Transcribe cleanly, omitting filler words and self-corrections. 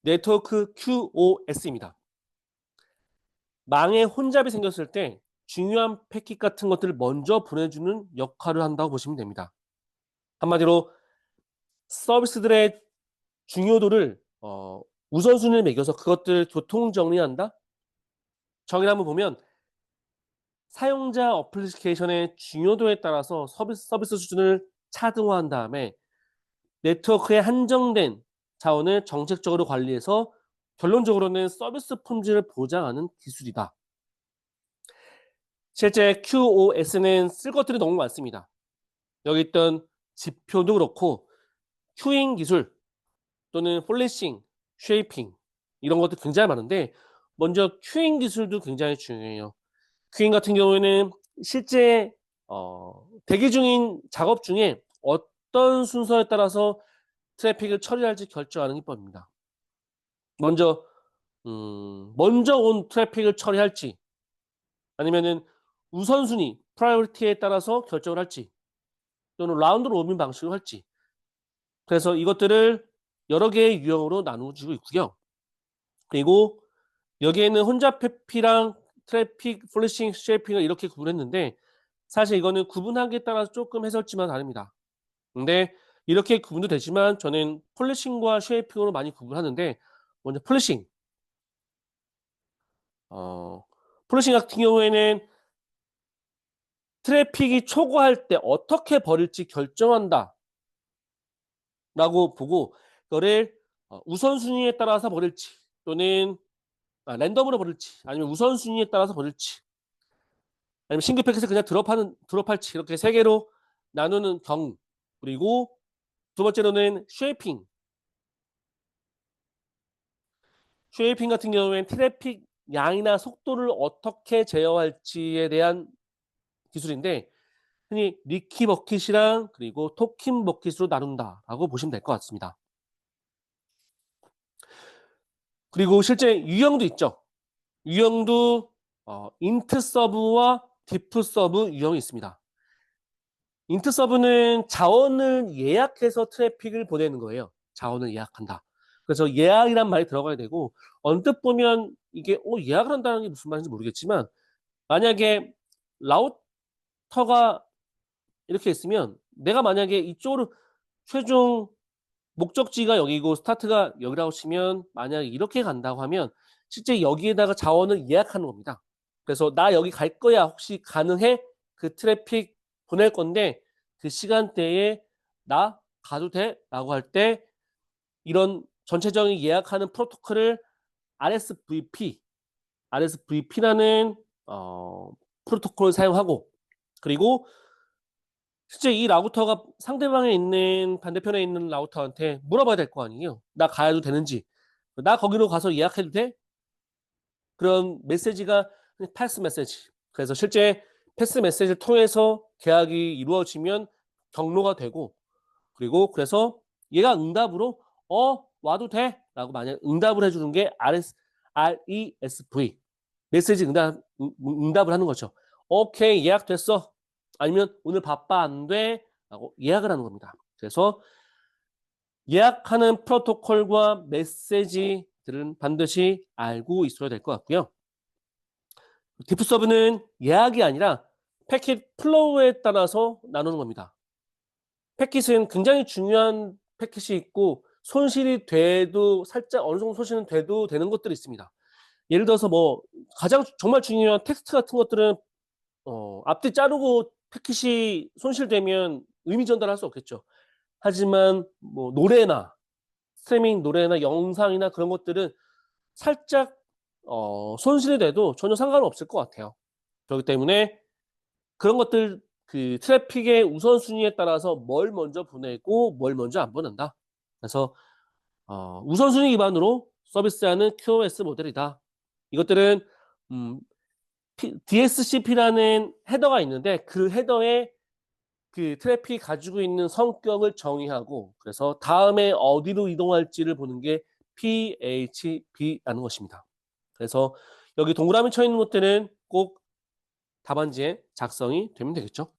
네트워크 QoS입니다. 망에 혼잡이 생겼을 때 중요한 패킷 같은 것들을 먼저 보내주는 역할을 한다고 보시면 됩니다. 한마디로 서비스들의 중요도를 우선순위를 매겨서 그것들을 교통 정리한다? 정의를 한번 보면 사용자 어플리케이션의 중요도에 따라서 서비스 수준을 차등화한 다음에 네트워크의 한정된 자원을 정책적으로 관리해서 결론적으로는 서비스 품질을 보장하는 기술이다. 실제 QoS는 쓸 것들이 너무 많습니다. 여기 있던 지표도 그렇고 큐잉 기술 또는 폴리싱, 쉐이핑 이런 것도 굉장히 많은데 먼저 큐잉 기술도 굉장히 중요해요. 큐잉 같은 경우에는 실제 대기 중인 작업 중에 어떤 순서에 따라서 트래픽을 처리할지 결정하는 기법입니다. 먼저 먼저 온 트래픽을 처리할지 아니면은 우선순위, 프라이어리티에 따라서 결정을 할지 또는 라운드 로빈 방식으로 할지 그래서 이것들을 여러 개의 유형으로 나누어지고 있고요. 그리고 여기에는 혼잡 회피랑 트래픽 플래싱 쉐이핑을 이렇게 구분했는데 사실 이거는 구분하기에 따라서 조금 해설지만 다릅니다. 근데 이렇게 구분도 되지만 저는 폴리싱과 쉐이핑으로 많이 구분하는데 먼저 폴리싱. 폴리싱 같은 경우에는 트래픽이 초과할 때 어떻게 버릴지 결정한다 라고 보고 그거를 우선순위에 따라서 버릴지 또는 랜덤으로 버릴지 아니면 우선순위에 따라서 버릴지 아니면 싱글 패킷을 그냥 드롭할지 이렇게 세 개로 나누는 경우 그리고 두 번째로는 쉐이핑 같은 경우에는 트래픽 양이나 속도를 어떻게 제어할지에 대한 기술인데 흔히 리키 버킷이랑 그리고 토킨 버킷으로 나눈다라고 보시면 될 것 같습니다. 그리고 실제 유형도 있죠. 유형도 인트 서브와 디프 서브 유형이 있습니다. 인트 서브는 자원을 예약해서 트래픽을 보내는 거예요. 자원을 예약한다. 그래서 예약이란 말이 들어가야 되고 언뜻 보면 이게 예약을 한다는 게 무슨 말인지 모르겠지만 만약에 라우터가 이렇게 있으면 내가 만약에 이쪽으로 최종 목적지가 여기고 스타트가 여기라고 치면 만약에 이렇게 간다고 하면 실제 여기에다가 자원을 예약하는 겁니다. 그래서 나 여기 갈 거야 혹시 가능해? 그 트래픽 보낼 건데 그 시간대에 나 가도 돼? 라고 할 때 이런 전체적인 예약하는 프로토콜을 RSVP라는 프로토콜을 사용하고 그리고 실제 이 라우터가 상대방에 있는 반대편에 있는 라우터한테 물어봐야 될 거 아니에요. 나 가도 되는지. 나 거기로 가서 예약해도 돼? 그런 메시지가 패스 메시지. 그래서 실제 패스 메시지를 통해서 계약이 이루어지면 경로가 되고 그리고 그래서 얘가 응답으로 와도 돼? 라고 만약 응답을 해주는 게 RESV 메시지 응답을 하는 거죠. 오케이 예약됐어. 아니면 오늘 바빠 안 돼? 라고 예약을 하는 겁니다. 그래서 예약하는 프로토콜과 메시지들은 반드시 알고 있어야 될 것 같고요. 디프 서브는 예약이 아니라 패킷 플로우에 따라서 나누는 겁니다. 패킷은 굉장히 중요한 패킷이 있고 손실이 돼도 살짝 어느 정도 손실은 돼도 되는 것들이 있습니다. 예를 들어서 뭐 가장 정말 중요한 텍스트 같은 것들은 앞뒤 자르고 패킷이 손실되면 의미 전달할 수 없겠죠. 하지만 뭐 스트리밍 노래나 영상이나 그런 것들은 살짝 손실이 돼도 전혀 상관없을 것 같아요. 그렇기 때문에 그런 것들 그 트래픽의 우선순위에 따라서 뭘 먼저 보내고 뭘 먼저 안 보낸다. 그래서 우선순위 기반으로 서비스하는 QoS 모델이다. 이것들은 DSCP라는 헤더가 있는데 그 헤더에 그 트래픽이 가지고 있는 성격을 정의하고 그래서 다음에 어디로 이동할지를 보는 게 PHP라는 것입니다. 그래서 여기 동그라미 쳐 있는 것들은 꼭 답안지에 작성이 되면 되겠죠.